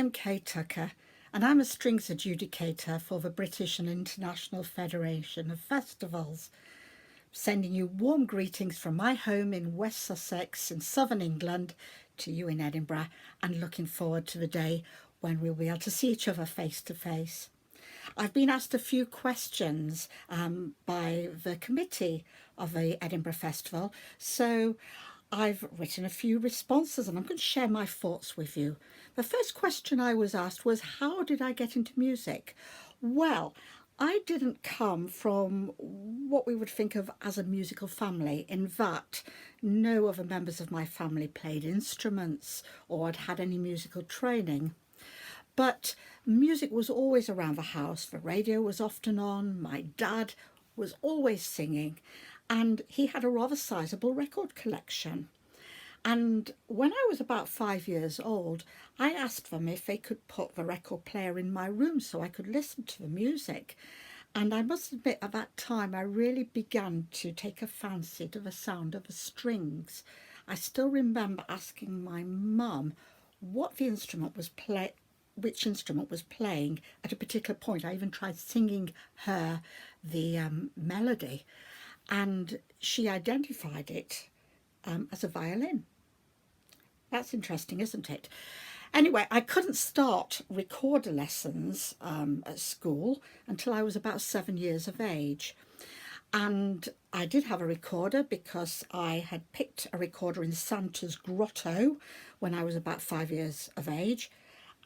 I'm Kay Tucker, and I'm a strings adjudicator for the British and International Federation of Festivals. Sending you warm greetings from my home in West Sussex in southern England to you in Edinburgh, and looking forward to the day when we'll be able to see each other face to face. I've been asked a few questions by the committee of the Edinburgh Festival, so I've written a few responses and I'm going to share my thoughts with you. The first question I was asked was, how did I get into music? Well, I didn't come from what we would think of as a musical family, in that no other members of my family played instruments or had had any musical training. But music was always around the house. The radio was often on. My dad was always singing, and he had a rather sizable record collection. And when I was about 5 years old, I asked them if they could put the record player in my room so I could listen to the music. And I must admit, at that time, I really began to take a fancy to the sound of the strings. I still remember asking my mum what the instrument was which instrument was playing at a particular point. I even tried singing her the melody, and she identified it as a violin. That's interesting, isn't it? Anyway, I couldn't start recorder lessons at school until I was about 7 years of age. And I did have a recorder because I had picked a recorder in Santa's Grotto when I was about 5 years of age.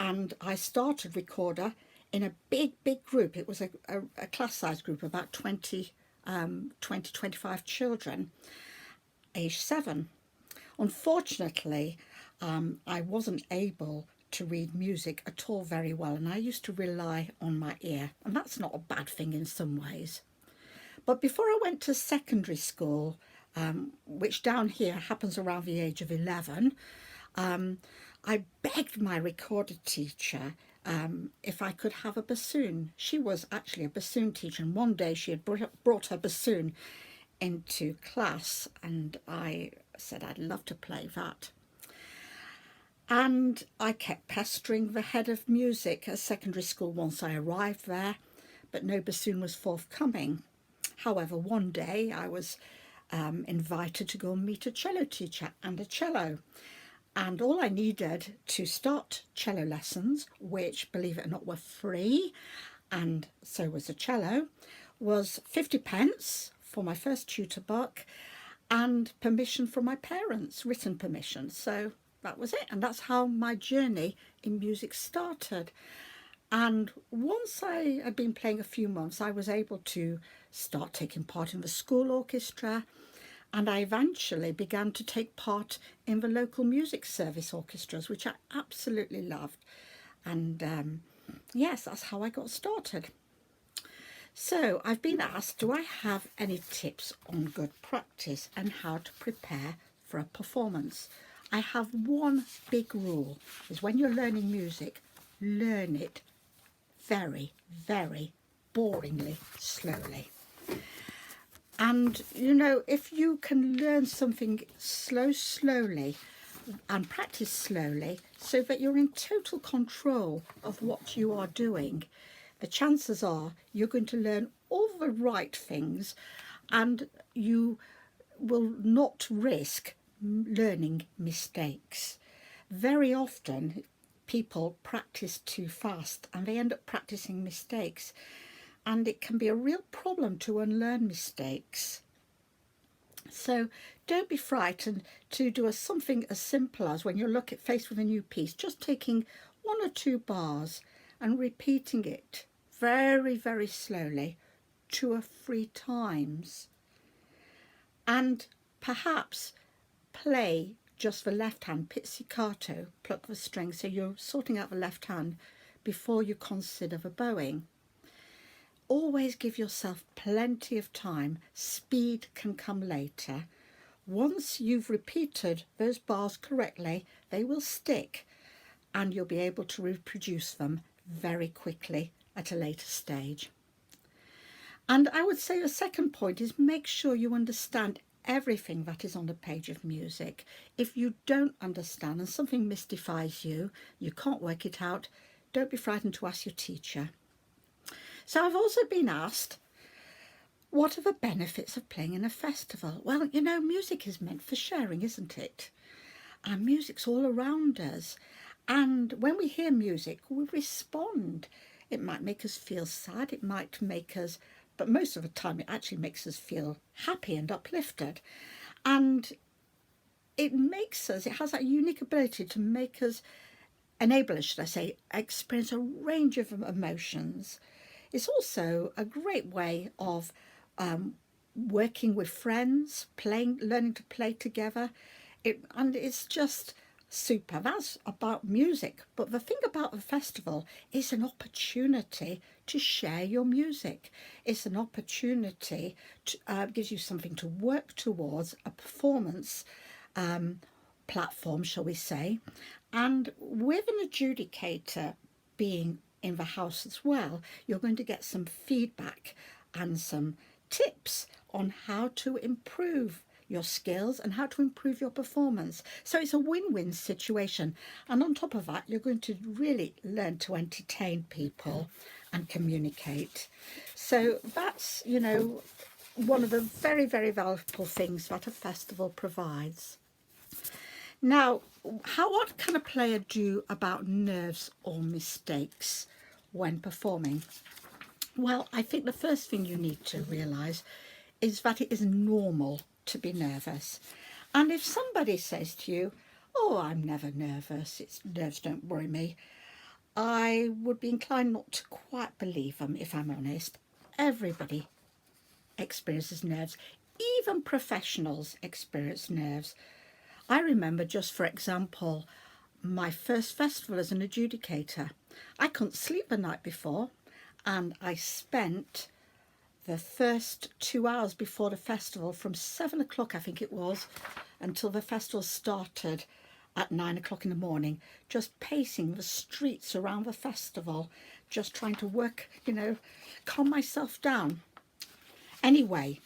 And I started recorder in a big group. It was a class size group, about 25 children, age 7. Unfortunately, I wasn't able to read music at all very well, and I used to rely on my ear, and that's not a bad thing in some ways. But before I went to secondary school, which down here happens around the age of 11, I begged my recorder teacher if I could have a bassoon. She was actually a bassoon teacher, and one day she had brought her bassoon into class, and I said I'd love to play that. And I kept pestering the head of music at secondary school once I arrived there, but no bassoon was forthcoming. However, one day I was invited to go and meet a cello teacher and a cello. And all I needed to start cello lessons, which, believe it or not, were free, and so was the cello, was 50p for my first tutor book and permission from my parents, written permission. So that was it, and that's how my journey in music started. And once I had been playing a few months, I was able to start taking part in the school orchestra, and I eventually began to take part in the local music service orchestras, which I absolutely loved. And yes, that's how I got started. So I've been asked, do I have any tips on good practice and how to prepare for a performance? I have one big rule, is when you're learning music, learn it very boringly slowly. And, you know, if you can learn something slowly and practice slowly so that you're in total control of what you are doing, the chances are you're going to learn all the right things and you will not risk learning mistakes. Very often people practice too fast and they end up practicing mistakes. And it can be a real problem to unlearn mistakes. So don't be frightened to do something as simple as, when you're faced with a new piece, just taking 1 or 2 bars and repeating it very slowly 2 or 3 times. And perhaps play just the left hand, pizzicato, pluck the string, so you're sorting out the left hand before you consider the bowing. Always give yourself plenty of time. Speed can come later. Once you've repeated those bars correctly, they will stick and you'll be able to reproduce them very quickly at a later stage. And I would say the second point is make sure you understand everything that is on the page of music. If you don't understand and something mystifies you, you can't work it out, don't be frightened to ask your teacher. So I've also been asked, what are the benefits of playing in a festival? Well, you know, music is meant for sharing, isn't it? And music's all around us. And when we hear music, we respond. It might make us feel sad, it might make us, but most of the time it actually makes us feel happy and uplifted. And it has that unique ability to make us, enable us, should I say, experience a range of emotions. It's also a great way of working with friends, learning to play together. And it's just super. That's about music. But the thing about the festival is an opportunity to share your music. It's an opportunity to gives you something to work towards, a performance platform, shall we say. And with an adjudicator being in the house as well, you're going to get some feedback and some tips on how to improve your skills and how to improve your performance. So it's a win-win situation. And on top of that, you're going to really learn to entertain people and communicate. So that's, you know, one of the very, very valuable things that a festival provides. Now, what can a player do about nerves or mistakes when performing? Well, I think the first thing you need to realise is that it is normal to be nervous. And if somebody says to you, oh, I'm never nervous, nerves don't worry me, I would be inclined not to quite believe them, if I'm honest. Everybody experiences nerves. Even professionals experience nerves. I remember, just for example, my first festival as an adjudicator. I couldn't sleep the night before, and I spent the first 2 hours before the festival, from 7 o'clock I think it was, until the festival started at 9 o'clock in the morning, just pacing the streets around the festival, just trying to work, you know, calm myself down. Anyway,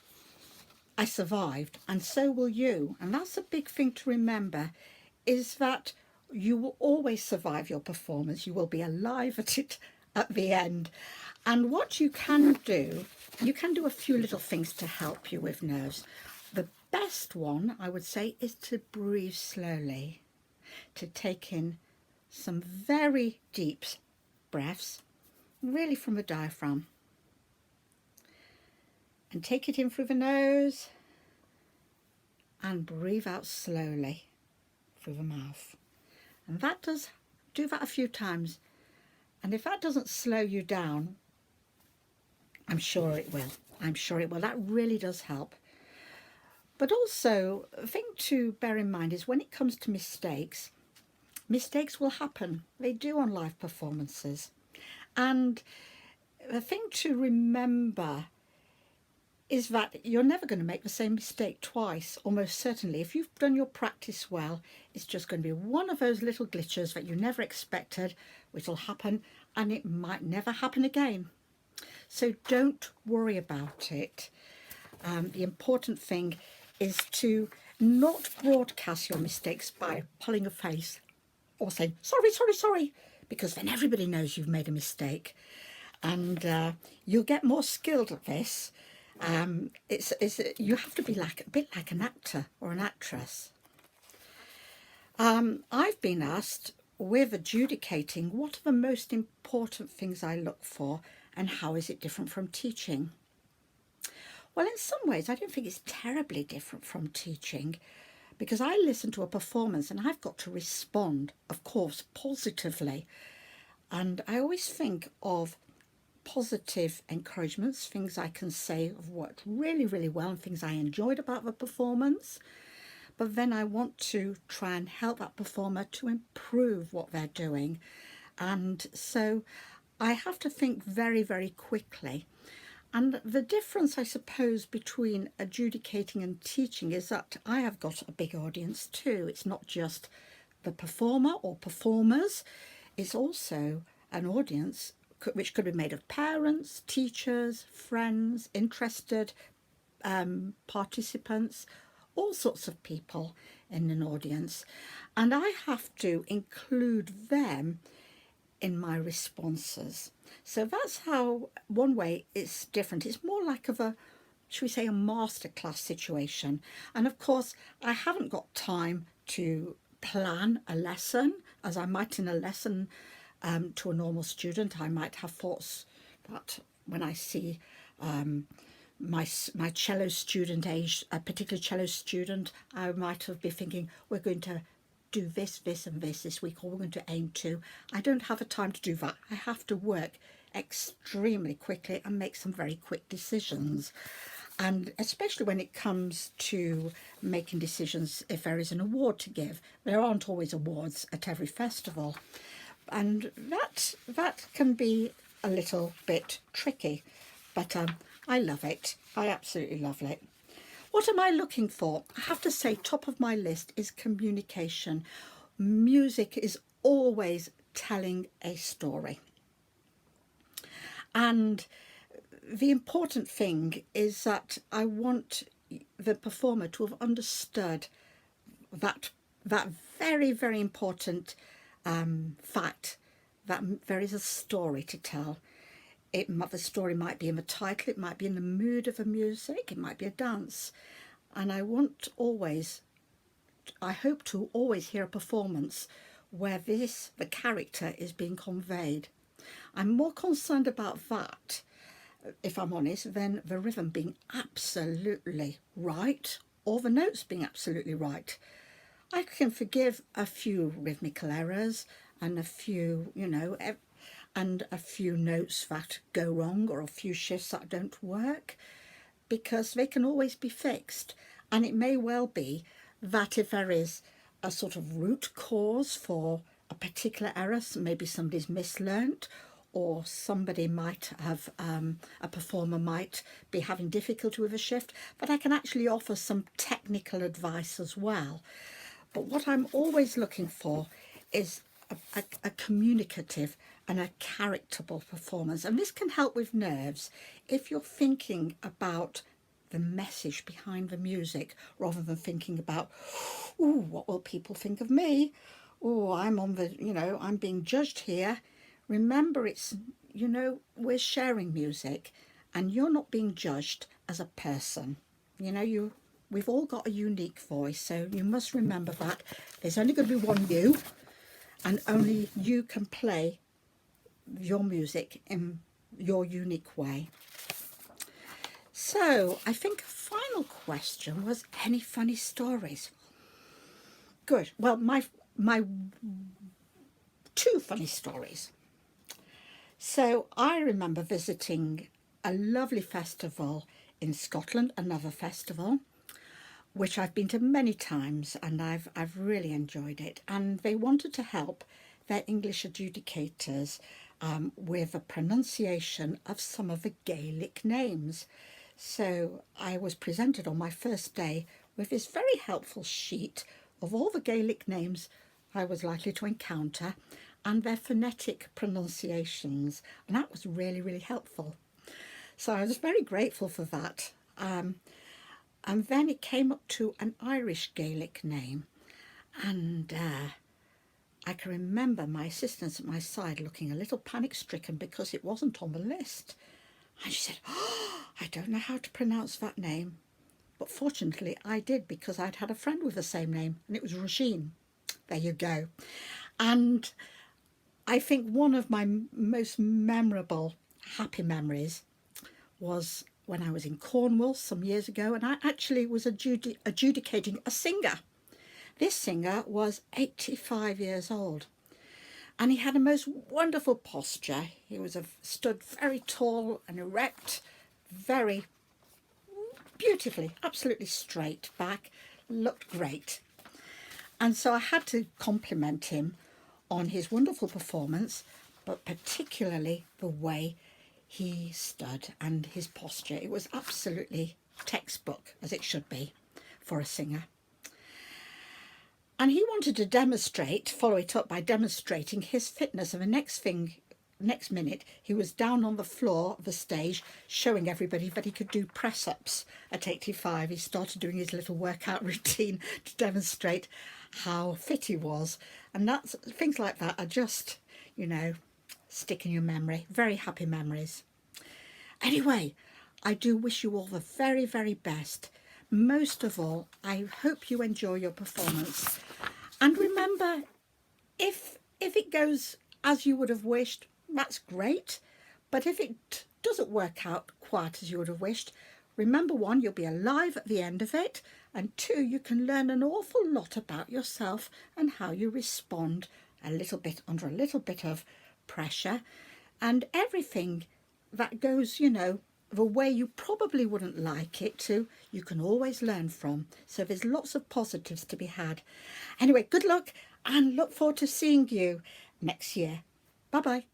I survived, and so will you. And that's a big thing to remember, is that you will always survive your performance. You will be alive at it at the end. And what you can do a few little things to help you with nerves. The best one, I would say, is to breathe slowly, to take in some very deep breaths, really from the diaphragm, and take it in through the nose and breathe out slowly through the mouth. And do that a few times. And if that doesn't slow you down, I'm sure it will. I'm sure it will. That really does help. But also, a thing to bear in mind is when it comes to mistakes will happen. They do on live performances. And the thing to remember is that you're never going to make the same mistake twice, almost certainly. If you've done your practice well, it's just going to be one of those little glitches that you never expected, which will happen, and it might never happen again. So don't worry about it. The important thing is to not broadcast your mistakes by pulling a face or saying, sorry, sorry, sorry, because then everybody knows you've made a mistake. And you'll get more skilled at this. You have to be a bit like an actor or an actress. I've been asked, with adjudicating, what are the most important things I look for and how is it different from teaching? Well, in some ways, I don't think it's terribly different from teaching, because I listen to a performance and I've got to respond, of course, positively. And I always think of positive encouragements, things I can say have worked really, really well and things I enjoyed about the performance. But then I want to try and help that performer to improve what they're doing. And so I have to think very, very quickly. And the difference, I suppose, between adjudicating and teaching is that I have got a big audience too. It's not just the performer or performers. It's also an audience which could be made of parents, teachers, friends, interested participants, all sorts of people in an audience, and I have to include them in my responses. So that's how, one way it's different. It's more like of a, should we say, a masterclass situation. And of course, I haven't got time to plan a lesson as I might in a lesson to a normal student. I might have thoughts that when I see my cello student age, a particular cello student, I might have been thinking, we're going to do this, this and this week, or we're going to aim to. I don't have the time to do that. I have to work extremely quickly and make some very quick decisions. And especially when it comes to making decisions if there is an award to give. There aren't always awards at every festival. And that can be a little bit tricky. But I love it. I absolutely love it. What am I looking for? I have to say, top of my list is communication. Music is always telling a story. And the important thing is that I want the performer to have understood that very, very important fact that there is a story to tell. The story might be in the title, it might be in the mood of the music, it might be a dance. And I hope to always hear a performance where the character is being conveyed. I'm more concerned about that, if I'm honest, than the rhythm being absolutely right or the notes being absolutely right. I can forgive a few rhythmical errors and a few, and a few notes that go wrong or a few shifts that don't work, because they can always be fixed. And it may well be that if there is a sort of root cause for a particular error, so maybe somebody's mislearnt, or somebody might have, a performer might be having difficulty with a shift, but I can actually offer some technical advice as well. But what I'm always looking for is a communicative and a characterable performance. And this can help with nerves if you're thinking about the message behind the music rather than thinking about, ooh, what will people think of me? Oh, I'm being judged here. Remember, we're sharing music and you're not being judged as a person. We've all got a unique voice, so you must remember that there's only going to be one you, and only you can play your music in your unique way. So I think a final question was, any funny stories? Good. Well, my two funny stories. So I remember visiting a lovely festival in Scotland, another festival, which I've been to many times, and I've really enjoyed it. And they wanted to help their English adjudicators with a pronunciation of some of the Gaelic names. So I was presented on my first day with this very helpful sheet of all the Gaelic names I was likely to encounter and their phonetic pronunciations, and that was really, really helpful. So I was very grateful for that. And then it came up to an Irish Gaelic name, and I can remember my assistants at my side looking a little panic-stricken because it wasn't on the list. And she said, "Oh, I don't know how to pronounce that name." But fortunately I did, because I'd had a friend with the same name, and it was Roisin. There you go. And I think one of my most memorable happy memories was when I was in Cornwall some years ago, and I actually was adjudicating a singer. This singer was 85 years old, and he had a most wonderful posture. He was stood very tall and erect, very beautifully, absolutely straight back, looked great. And so I had to compliment him on his wonderful performance, but particularly the way he stood and his posture. It was absolutely textbook, as it should be for a singer. And he wanted to follow it up by demonstrating his fitness. And the next thing next minute he was down on the floor of the stage showing everybody that he could do press-ups at 85. He started doing his little workout routine to demonstrate how fit he was, and that's things like that are just, you know, stick in your memory. Very happy memories. Anyway, I do wish you all the very, very best. Most of all, I hope you enjoy your performance, and remember, if it goes as you would have wished, that's great. But if it doesn't work out quite as you would have wished, remember, one, you'll be alive at the end of it, and two, you can learn an awful lot about yourself and how you respond a little bit under a little bit of pressure, and everything that goes, you know, the way you probably wouldn't like it to, you can always learn from. So there's lots of positives to be had. Anyway, good luck, and look forward to seeing you next year. Bye-bye.